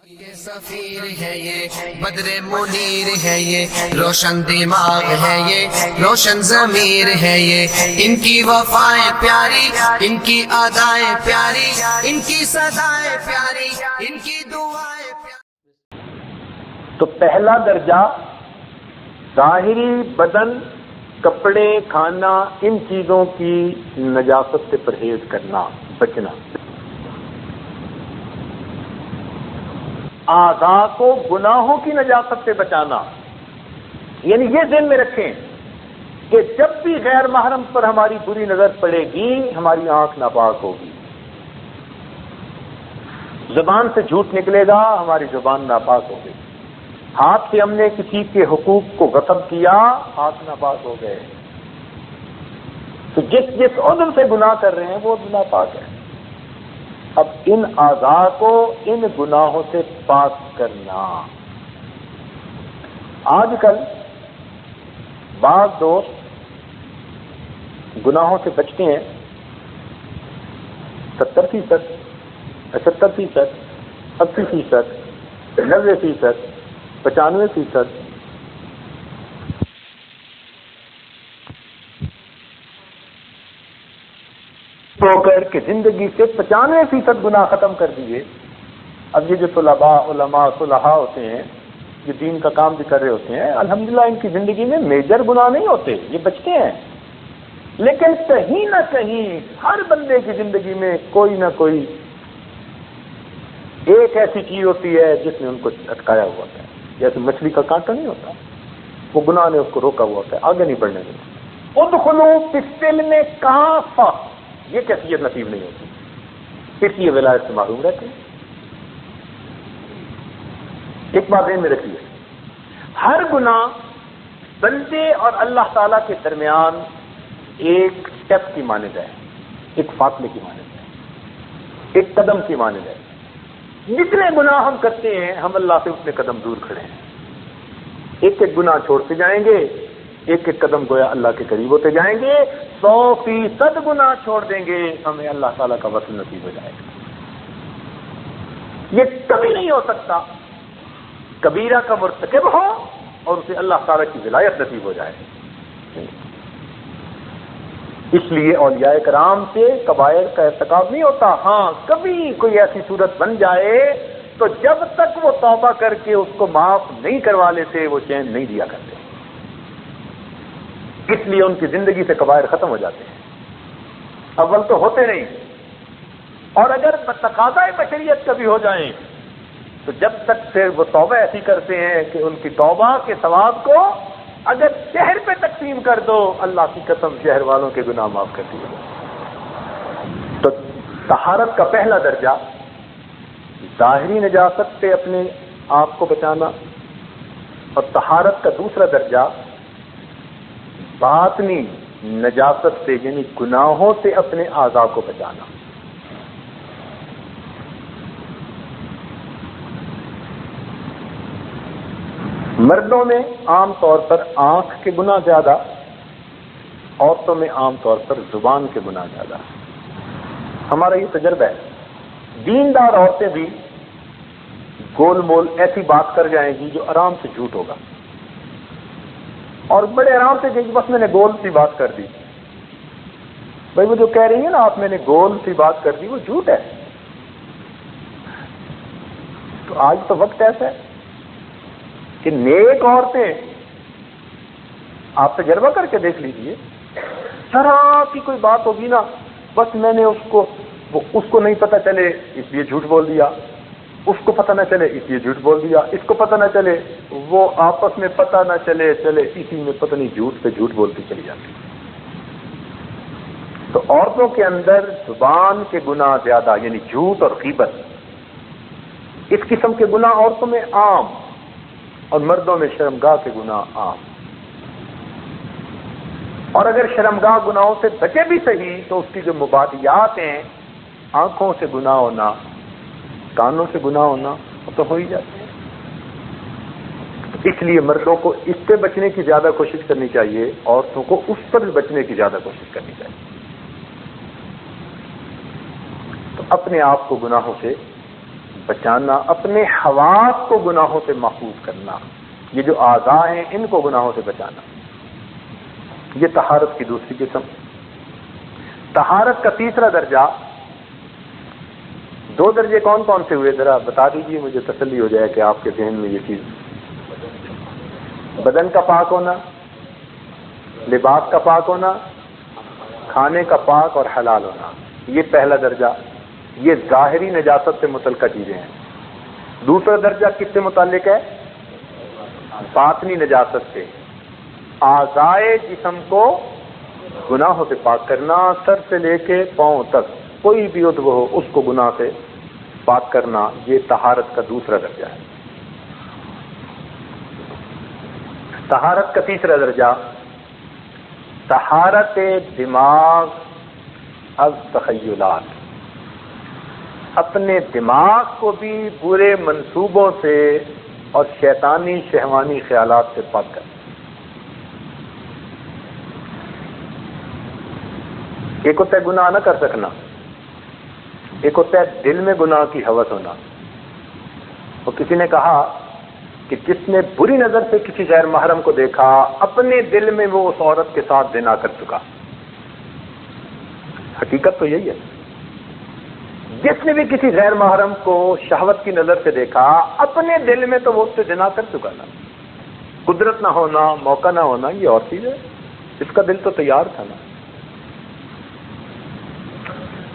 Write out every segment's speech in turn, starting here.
سفیر ہے یہ بدر منیر ہے یہ روشن دماغ ہے یہ روشن ضمیر ہے یہ ان کی وفائیں پیاری ان کی ادائیں پیاری ان کی صدائیں پیاری ان کی دعائیں پیاری۔ تو پہلا درجہ ظاہری بدن کپڑے کھانا ان چیزوں کی نجاست سے پرہیز کرنا بچنا، اعضاء کو گناہوں کی نجاست سے بچانا، یعنی یہ ذہن میں رکھیں کہ جب بھی غیر محرم پر ہماری بری نظر پڑے گی ہماری آنکھ ناپاک ہوگی، زبان سے جھوٹ نکلے گا ہماری زبان ناپاک ہوگی، ہاتھ سے ہم نے کسی کے حقوق کو غصب کیا ہاتھ ناپاک ہو گئے، تو جس عضو سے گناہ کر رہے ہیں وہ ناپاک ہے۔ اب ان اعضاء کو ان گناہوں سے پاک کرنا۔ آج کل بعض دوست گناہوں سے بچتے ہیں 70%، 75%، 80%، 90%، 95%۔ ہو کر کے زندگی سے 95% گناہ ختم کر دیے۔ اب یہ جو طلباء علماء صلحاء ہوتے ہیں یہ دین کا کام بھی کر رہے ہوتے ہیں، الحمدللہ ان کی زندگی میں میجر گناہ نہیں ہوتے، یہ بچتے ہیں، لیکن کہیں نہ کہیں ہر بندے کی زندگی میں کوئی نہ کوئی ایک ایسی چیز ہوتی ہے جس نے ان کو اٹکایا ہوا ہوتا ہے، جیسے مچھلی کا کانٹا نہیں ہوتا، وہ گناہ نے اس کو روکا ہوا ہوتا ہے، آگے نہیں بڑھنے دیتا۔ ادخلوا فی السلم کافہ، یہ کیفیت نصیب نہیں ہوتی، اس لیے ولایت سے محروم رہتے ہیں۔ ایک بات ذہن میں رکھیے، ہر گناہ بندے اور اللہ تعالیٰ کے درمیان ایک سٹیپ کی مانند ہے، ایک فاصلے کی مانند ہے، ایک قدم کی مانند ہے۔ جتنے گناہ ہم کرتے ہیں ہم اللہ سے اتنے قدم دور کھڑے ہیں، ایک ایک گناہ چھوڑتے جائیں گے، ایک ایک قدم گویا اللہ کے قریب ہوتے جائیں گے، 100% گناہ چھوڑ دیں گے ہمیں اللہ تعالیٰ کا وصل نصیب ہو جائے گا۔ یہ کبھی نہیں ہو سکتا کبیرہ کا مرتکب ہو اور اسے اللہ تعالیٰ کی ولایت نصیب ہو جائے۔ اس لیے اولیاء کرام سے کبائر کا ارتکاب نہیں ہوتا، ہاں کبھی کوئی ایسی صورت بن جائے تو جب تک وہ توبہ کر کے اس کو معاف نہیں کروا لیتے وہ چین نہیں دیا کرتے، اس لیے ان کی زندگی سے کبائر ختم ہو جاتے ہیں، اول تو ہوتے نہیں، اور اگر تقاضۂ بشریت کبھی ہو جائیں تو جب تک پھر وہ توبہ ایسی کرتے ہیں کہ ان کی توبہ کے ثواب کو اگر شہر پہ تقسیم کر دو اللہ کی قسم شہر والوں کے گناہ معاف کر دیے۔ تو طہارت کا پہلا درجہ ظاہری نجاست سے اپنے آپ کو بچانا، اور طہارت کا دوسرا درجہ باطنی نجاست سے یعنی گناہوں سے اپنے اعضاء کو بچانا۔ مردوں میں عام طور پر آنکھ کے گناہ زیادہ، عورتوں میں عام طور پر زبان کے گناہ زیادہ۔ ہمارا یہ تجربہ ہے، دیندار عورتیں بھی گول مول ایسی بات کر جائیں گی جو آرام سے جھوٹ ہوگا، اور بڑے آرام سے کہ بس میں نے گول سی بات کر دی، بھائی وہ جو کہہ رہی ہے نا آپ میں نے گول سی بات کر دی وہ جھوٹ ہے۔ تو آج تو وقت ایسا ہے کہ نیک عورتیں، آپ تجربہ کر کے دیکھ لیجئے، ذرا کی کوئی بات ہوگی نا بس میں نے اس کو نہیں پتہ چلے اس لیے جھوٹ بول دیا، اس کو پتہ نہ چلے اس لیے جھوٹ بول دیا، اس کو پتہ نہ چلے، وہ آپس میں پتہ نہ چلے اسی میں پتہ نہیں جھوٹ پہ جھوٹ بولتی چلی جاتی۔ تو عورتوں کے اندر زبان کے گناہ زیادہ یعنی جھوٹ اور غیبت، اس قسم کے گناہ عورتوں میں عام، اور مردوں میں شرمگاہ کے گناہ عام۔ اور اگر شرمگاہ گناہوں سے بچے بھی صحیح تو اس کی جو مبادیات ہیں، آنکھوں سے گناہ ہونا، کانوں سے گناہ ہونا، وہ تو ہو ہی جاتے ہیں۔ اس لیے مردوں کو اس سے بچنے کی زیادہ کوشش کرنی چاہیے، عورتوں کو اس پر بچنے کی زیادہ کوشش کرنی چاہیے۔ تو اپنے آپ کو گناہوں سے بچانا، اپنے حواس کو گناہوں سے محفوظ کرنا، یہ جو اعضاء ہیں ان کو گناہوں سے بچانا، یہ طہارت کی دوسری قسم۔ طہارت کا تیسرا درجہ، دو درجے کون کون سے ہوئے ذرا بتا دیجئے، مجھے تسلی ہو جائے کہ آپ کے ذہن میں یہ چیز۔ بدن کا پاک ہونا، لباس کا پاک ہونا، کھانے کا پاک اور حلال ہونا، یہ پہلا درجہ، یہ ظاہری نجاست سے متعلقہ چیزیں ہیں۔ دوسرا درجہ کس سے متعلق ہے؟ باطنی نجاست سے، اعضائے جسم کو گناہوں سے پاک کرنا، سر سے لے کے پاؤں تک کوئی بھی عضو ہو اس کو گناہ سے پاک کرنا، یہ طہارت کا دوسرا درجہ ہے۔ طہارت کا تیسرا درجہ، طہارت دماغ از تخیلات، اپنے دماغ کو بھی برے منصوبوں سے اور شیطانی شہوانی خیالات سے پاک کرنا۔ ایک ہوتا ہے گناہ نہ کر سکنا، ایک ہوتا ہے دل میں گناہ کی ہوس ہونا۔ اور کسی نے کہا کہ جس نے بری نظر سے کسی غیر محرم کو دیکھا، اپنے دل میں وہ اس عورت کے ساتھ زنا کر چکا۔ حقیقت تو یہی ہے، جس نے بھی کسی غیر محرم کو شہوت کی نظر سے دیکھا، اپنے دل میں تو وہ اس سے زنا کر چکا نا۔ قدرت نہ ہونا، موقع نہ ہونا یہ اور چیز ہے، اس کا دل تو تیار تھا نا۔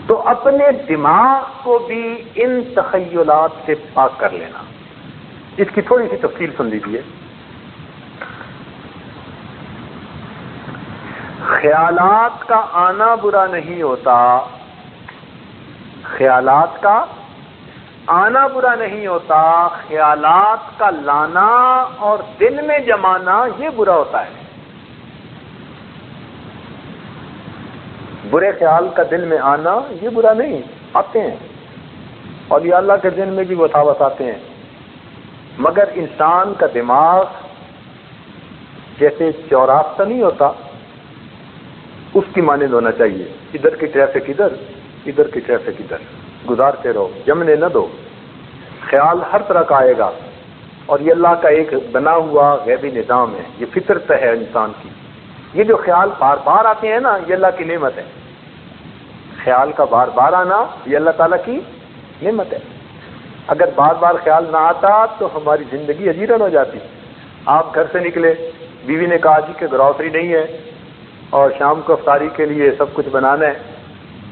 تو اپنے دماغ کو بھی ان تخیلات سے پاک کر لینا۔ اس کی تھوڑی سی تفصیل سن لیجیے۔ خیالات کا آنا برا نہیں ہوتا، خیالات کا آنا برا نہیں ہوتا، خیالات کا لانا اور دل میں جمانا یہ برا ہوتا ہے۔ برے خیال کا دل میں آنا یہ برا نہیں، آتے ہیں، اولیاء اللہ کے دل میں بھی وساوس آتے ہیں، مگر انسان کا دماغ جیسے چوراستہ نہیں ہوتا، اس کی مانند ہونا چاہیے، ادھر کی ٹریفک ادھر، ادھر کی ٹریفک ادھر، گزارتے رہو، جمنے نہ دو۔ خیال ہر طرح کا آئے گا، اور یہ اللہ کا ایک بنا ہوا غیبی نظام ہے، یہ فطرت ہے انسان کی۔ یہ جو خیال بار بار آتے ہیں نا، یہ اللہ کی نعمت ہے۔ خیال کا بار بار آنا یہ اللہ تعالیٰ کی نعمت ہے۔ اگر بار بار خیال نہ آتا تو ہماری زندگی اجیرن ہو جاتی۔ آپ گھر سے نکلے، بیوی نے کہا جی کہ گروسری نہیں ہے اور شام کو افطاری کے لیے سب کچھ بنانا ہے،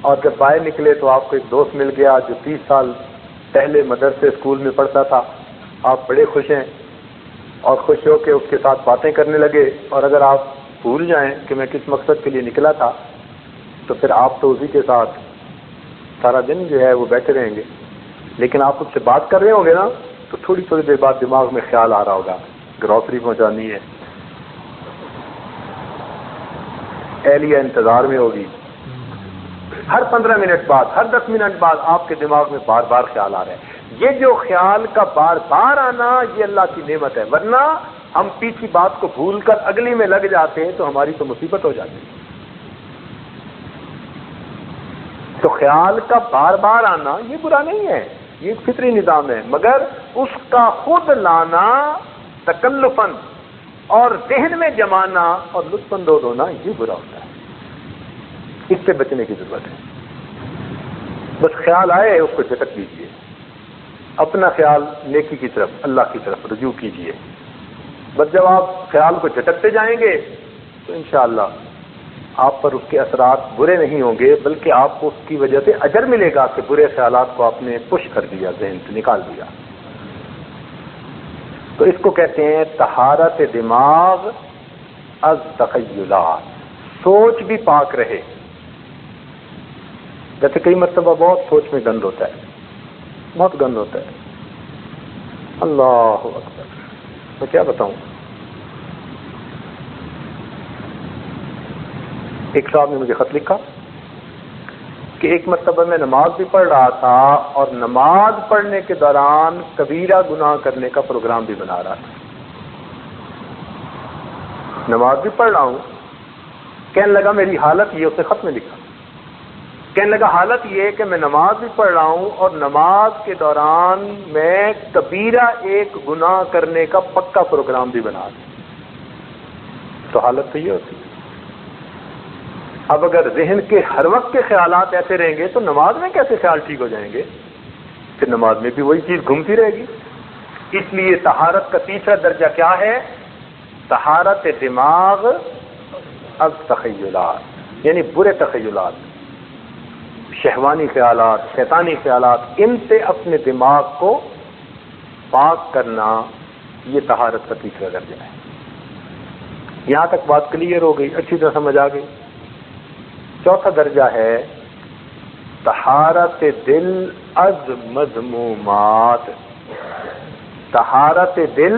اور جب باہر نکلے تو آپ کو ایک دوست مل گیا جو 30 سال پہلے مدرسے اسکول میں پڑھتا تھا، آپ بڑے خوش ہیں اور خوش ہو کے اس کے ساتھ باتیں کرنے لگے، اور اگر آپ بھول جائیں کہ میں کس مقصد کے لیے نکلا تھا تو پھر آپ تو اسی کے ساتھ سارا دن جو ہے وہ بیٹھے رہیں گے۔ لیکن آپ اس سے بات کر رہے ہوں گے نا تو تھوڑی تھوڑی دیر بعد دماغ میں خیال آ رہا ہوگا گروسری پہنچانی ہے، اہلیہ انتظار میں ہوگی، ہر 15 منٹ بعد، ہر 10 منٹ بعد آپ کے دماغ میں بار بار خیال آ رہا ہے۔ یہ جو خیال کا بار بار آنا یہ اللہ کی نعمت ہے، ورنہ ہم پیچھے بات کو بھول کر اگلی میں لگ جاتے ہیں تو ہماری تو مصیبت ہو جاتی ہے۔ تو خیال کا بار بار آنا یہ برا نہیں ہے، یہ ایک فطری نظام ہے، مگر اس کا خود لانا تکلفاً اور ذہن میں جمانا اور لطف اندوز ہونا یہ برا ہوتا ہے۔ اس سے بچنے کی ضرورت ہے۔ بس خیال آئے اس کو جھٹک دیجیے، اپنا خیال نیکی کی طرف، اللہ کی طرف رجوع کیجیے۔ بس جب آپ خیال کو جھٹکتے جائیں گے تو انشاءاللہ آپ پر اس کے اثرات برے نہیں ہوں گے، بلکہ آپ کو اس کی وجہ سے اجر ملے گا کہ برے خیالات کو آپ نے پش کر دیا، ذہن سے نکال دیا۔ تو اس کو کہتے ہیں طہارت دماغ از تخیلات، سوچ بھی پاک رہے۔ جیسے کئی مرتبہ بہت سوچ میں گند ہوتا ہے، بہت گند ہوتا ہے، اللہ اکبر، میں کیا بتاؤں۔ ایک صاحب نے مجھے خط لکھا کہ ایک مرتبہ میں نماز بھی پڑھ رہا تھا اور نماز پڑھنے کے دوران کبیرہ گناہ کرنے کا پروگرام بھی بنا رہا تھا۔ نماز بھی پڑھ رہا ہوں، کہنے لگا میری حالت یہ، اسے خط میں لکھا کہنے لگا حالت یہ ہے کہ میں نماز بھی پڑھ رہا ہوں اور نماز کے دوران میں کبیرہ ایک گناہ کرنے کا پکا پروگرام بھی بنا دوں، تو حالت تو یہ ہوتی ہے۔ اب اگر ذہن کے ہر وقت کے خیالات ایسے رہیں گے تو نماز میں کیسے خیال ٹھیک ہو جائیں گے؟ پھر نماز میں بھی وہی چیز گھومتی رہے گی۔ اس لیے طہارت کا تیسرا درجہ کیا ہے؟ طہارت دماغ از تخیلات، یعنی برے تخیلات، شہوانی خیالات، شیطانی خیالات، ان سے اپنے دماغ کو پاک کرنا، یہ طہارت کا تیسرا درجہ ہے۔ یہاں تک بات کلیئر ہو گئی، اچھی طرح سمجھ آ گئی۔ چوتھا درجہ ہے طہارت دل از مذمومات، طہارت دل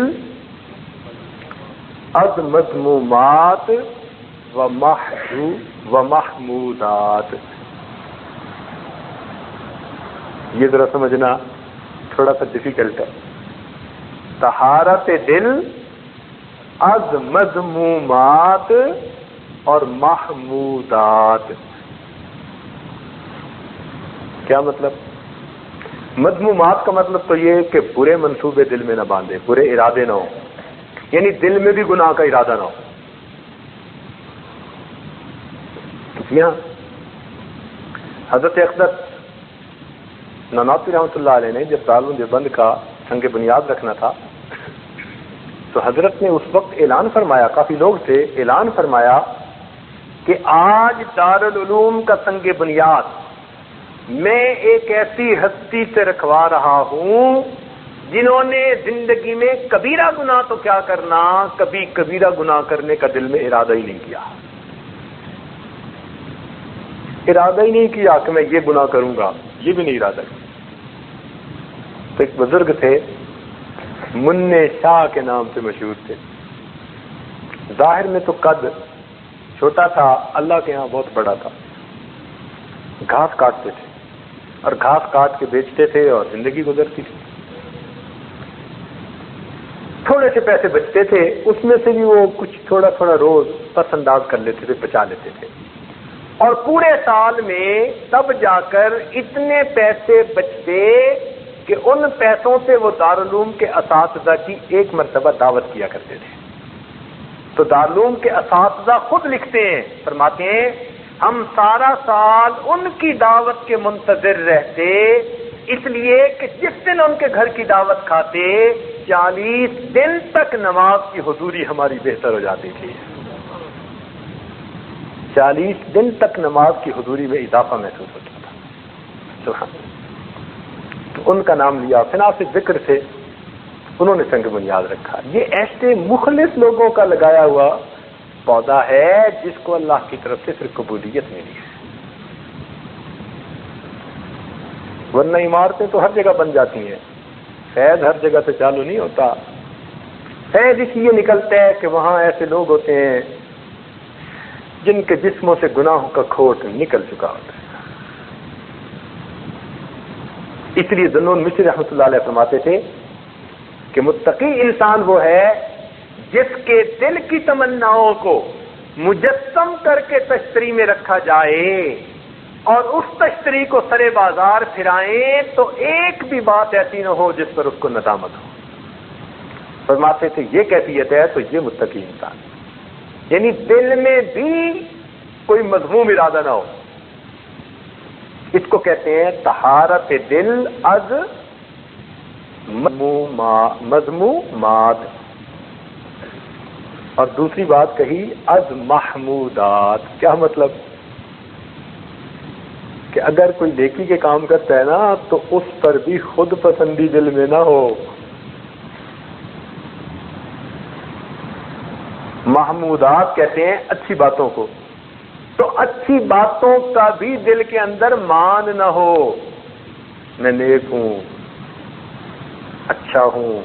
از مذمومات و محمودات۔ یہ ذرا سمجھنا تھوڑا سا ڈیفیکلٹ ہے۔ طہارت دل از مذمومات اور محمودات، کیا مطلب؟ مذمومات کا مطلب تو یہ کہ برے منصوبے دل میں نہ باندھے، برے ارادے نہ ہو، یعنی دل میں بھی گناہ کا ارادہ نہ ہو۔ یہاں حضرت اقدس نانوتوی رحمۃ اللہ علیہ نے جب دارالعلوم دیوبند کا سنگ بنیاد رکھنا تھا تو حضرت نے اس وقت اعلان فرمایا، کافی لوگ تھے، اعلان فرمایا کہ آج دارالعلوم کا سنگ بنیاد میں ایک ایسی ہستی سے رکھوا رہا ہوں جنہوں نے زندگی میں کبیرہ گناہ تو کیا کرنا، کبھی کبیرہ گناہ کرنے کا دل میں ارادہ ہی نہیں کیا، ارادہ ہی نہیں کیا کہ میں یہ گناہ کروں گا، یہ بھی نہیں ارادہ کیا۔ تو ایک بزرگ تھے، منع شاہ کے نام سے مشہور تھے، ظاہر میں تو قد چھوٹا تھا، اللہ کے ہاں بہت بڑا تھا، گھاس کاٹتے تھے اور گھاس کاٹ کے بیچتے تھے اور زندگی گزرتی تھی، تھوڑے سے پیسے بچتے تھے، اس میں سے بھی وہ کچھ تھوڑا تھوڑا روز پس انداز کر لیتے تھے، بچا لیتے تھے، اور پورے سال میں تب جا کر اتنے پیسے بچتے کہ ان پیسوں سے وہ دارالعلوم کے اساتذہ کی ایک مرتبہ دعوت کیا کرتے تھے۔ تو دارالعلوم کے اساتذہ خود لکھتے ہیں، فرماتے ہیں ہم سارا سال ان کی دعوت کے منتظر رہتے، اس لیے کہ جس دن ان کے گھر کی دعوت کھاتے 40 دن تک نماز کی حضوری ہماری بہتر ہو جاتی تھی، 40 دن تک نماز کی حضوری میں اضافہ محسوس ہوتا تھا۔ سبحان اللہ۔ تو ان کا نام لیا، فناس ذکر سے انہوں نے سنگ بنیاد رکھا۔ یہ ایسے مخلص لوگوں کا لگایا ہوا پودا ہے جس کو اللہ کی طرف سے پھر قبولیت ملی ہے، ورنہ عمارتیں تو ہر جگہ بن جاتی ہیں، فیض ہر جگہ سے چالو نہیں ہوتا۔ فیض اس لیے نکلتا ہے کہ وہاں ایسے لوگ ہوتے ہیں جن کے جسموں سے گناہوں کا کھوٹ نکل چکا ہوتا ہے۔ اس لیے ذنون مصری رحمۃ اللہ علیہ فرماتے تھے کہ متقی انسان وہ ہے جس کے دل کی تمناؤں کو مجسم کر کے تشتری میں رکھا جائے اور اس تشتری کو سرے بازار پھرائیں تو ایک بھی بات ایسی نہ ہو جس پر اس کو ندامت ہو۔ فرماتے تھے یہ کیفیت ہے تو یہ متقی انسان، یعنی دل میں بھی کوئی مذموم ارادہ نہ ہو، اس کو کہتے ہیں طہارت دل از مذمومات۔ اور دوسری بات کہی از محمودات، کیا مطلب؟ کہ اگر کوئی نیکی کے کام کرتا ہے نا تو اس پر بھی خود پسندی دل میں نہ ہو۔ محمودات کہتے ہیں اچھی باتوں کو، تو اچھی باتوں کا بھی دل کے اندر مان نہ ہو، میں نیک ہوں، اچھا ہوں،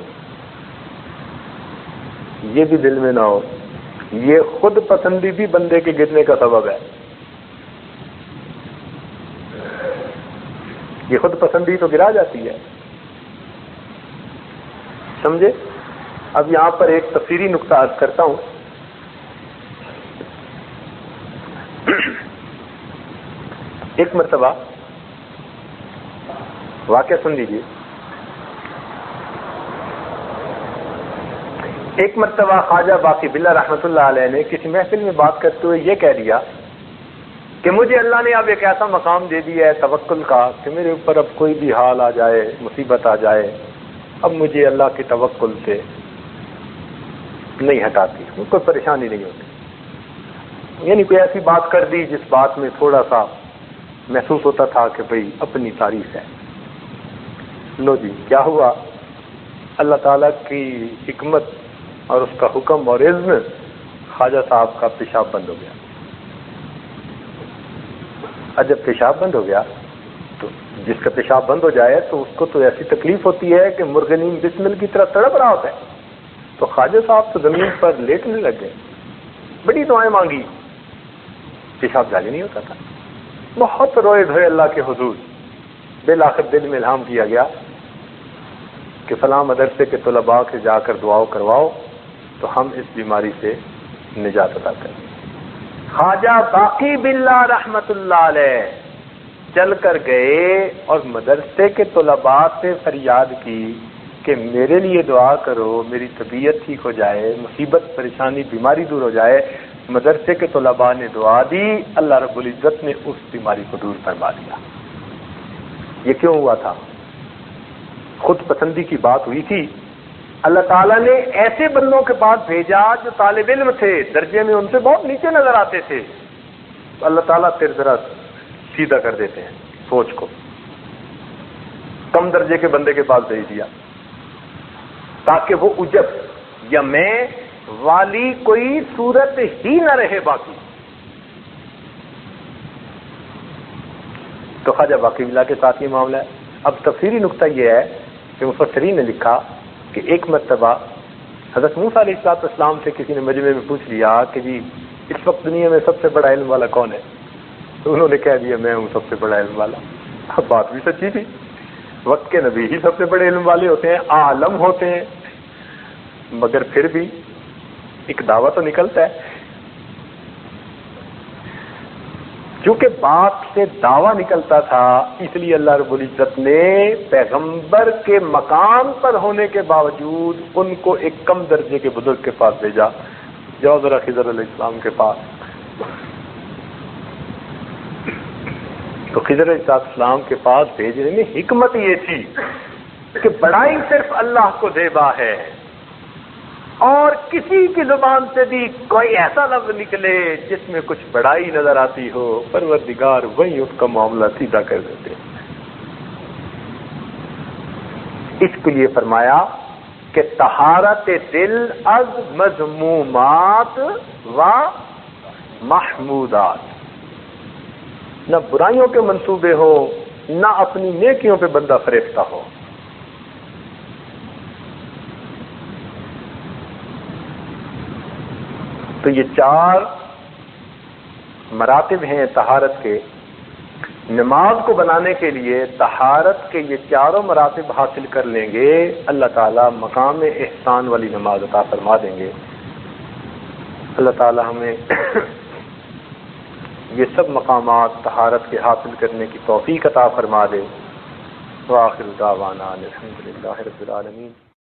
یہ بھی دل میں نہ ہو۔ یہ خود پسندی بھی بندے کے گرنے کا سبب ہے، یہ خود پسندی تو گرا جاتی ہے، سمجھے؟ اب یہاں پر ایک تفصیلی نقطہ عرض کرتا ہوں۔ ایک مرتبہ واقعہ سن لیجیے. ایک مرتبہ خواجہ باقی باللہ رحمۃ اللہ علیہ نے کسی محفل میں بات کرتے ہوئے یہ کہہ دیا کہ مجھے اللہ نے اب ایک ایسا مقام دے دیا ہے توکل کا کہ میرے اوپر اب کوئی بھی حال آ جائے، مصیبت آ جائے، اب مجھے اللہ کے توکل سے نہیں ہٹاتی، کوئی پریشانی نہیں ہوتی. یعنی کوئی ایسی بات کر دی جس بات میں تھوڑا سا محسوس ہوتا تھا کہ بھئی اپنی تعریف ہے. لو جی کیا ہوا، اللہ تعالیٰ کی حکمت اور اس کا حکم اور اذن، خواجہ صاحب کا پیشاب بند ہو گیا. اور جب پیشاب بند ہو گیا تو جس کا پیشاب بند ہو جائے تو اس کو تو ایسی تکلیف ہوتی ہے کہ مرغنیم بسمل کی طرح تڑپ رہا ہوتا ہے. تو خواجہ صاحب تو زمین پر لیٹنے لگ گئے، بڑی دعائیں مانگی، پیشاب جاری نہیں ہوتا تھا. بہت روئے دھوئے اللہ کے حضور. بالآخر دل میں الہام کیا گیا کہ فلاں مدرسے کے طلباء کے جا کر دعاؤں کرواؤ تو ہم اس بیماری سے نجات عطا کریں. خواجہ باقی باللہ رحمت اللہ علیہ چل کر گئے اور مدرسے کے طلباء سے فریاد کی کہ میرے لیے دعا کرو، میری طبیعت ٹھیک ہو جائے، مصیبت پریشانی بیماری دور ہو جائے. مدرسے کے طلباء نے دعا دی، اللہ رب العزت نے اس بیماری کو دور فرما دیا. یہ کیوں ہوا تھا؟ خود پسندی کی بات ہوئی تھی. اللہ تعالیٰ نے ایسے بندوں کے پاس بھیجا جو طالب علم تھے، درجے میں ان سے بہت نیچے نظر آتے تھے. اللہ تعالیٰ پھر ذرا سیدھا کر دیتے ہیں سوچ کو، کم درجے کے بندے کے پاس بھیج دیا تاکہ وہ عجب یا میں والی کوئی صورت ہی نہ رہے باقی. تو خواجہ باقی باللہ کے ساتھ یہ معاملہ ہے. اب تفصیلی نقطہ یہ ہے کہ مفسرین نے لکھا کہ ایک مرتبہ حضرت موسیٰ علیہ السلام سے کسی نے مجمع میں پوچھ لیا کہ جی اس وقت دنیا میں سب سے بڑا علم والا کون ہے؟ تو انہوں نے کہہ دیا میں ہوں سب سے بڑا علم والا. اب بات بھی سچی تھی، وقت کے نبی ہی سب سے بڑے علم والے ہوتے ہیں، عالم ہوتے ہیں، مگر پھر بھی ایک دعویٰ تو نکلتا ہے. چونکہ بات سے دعویٰ نکلتا تھا اس لیے اللہ رب العزت نے پیغمبر کے مقام پر ہونے کے باوجود ان کو ایک کم درجے کے بزرگ کے پاس بھیجا. جاؤ ذرا خضر علیہ السلام کے پاس. تو خضر علیہ السلام کے پاس بھیجنے میں حکمت یہ تھی کہ بڑائی صرف اللہ کو زیبا ہے، اور کسی کی زبان سے بھی کوئی ایسا لفظ نکلے جس میں کچھ بڑائی نظر آتی ہو، پروردگار وہی اس کا معاملہ سیدھا کر دیتے. اس کے لیے فرمایا کہ طہارت دل از مذمومات و محمودات، نہ برائیوں کے منصوبے ہو، نہ اپنی نیکیوں پہ بندہ فریفتہ ہو. تو یہ 4 مراتب ہیں طہارت کے. نماز کو بنانے کے لیے طہارت کے یہ 4 مراتب حاصل کر لیں گے، اللہ تعالیٰ مقام احسان والی نماز عطا فرما دیں گے. اللہ تعالیٰ ہمیں یہ سب مقامات طہارت کے حاصل کرنے کی توفیق عطا فرما دے. وآخر دعوانا الحمدللہ رب العالمین.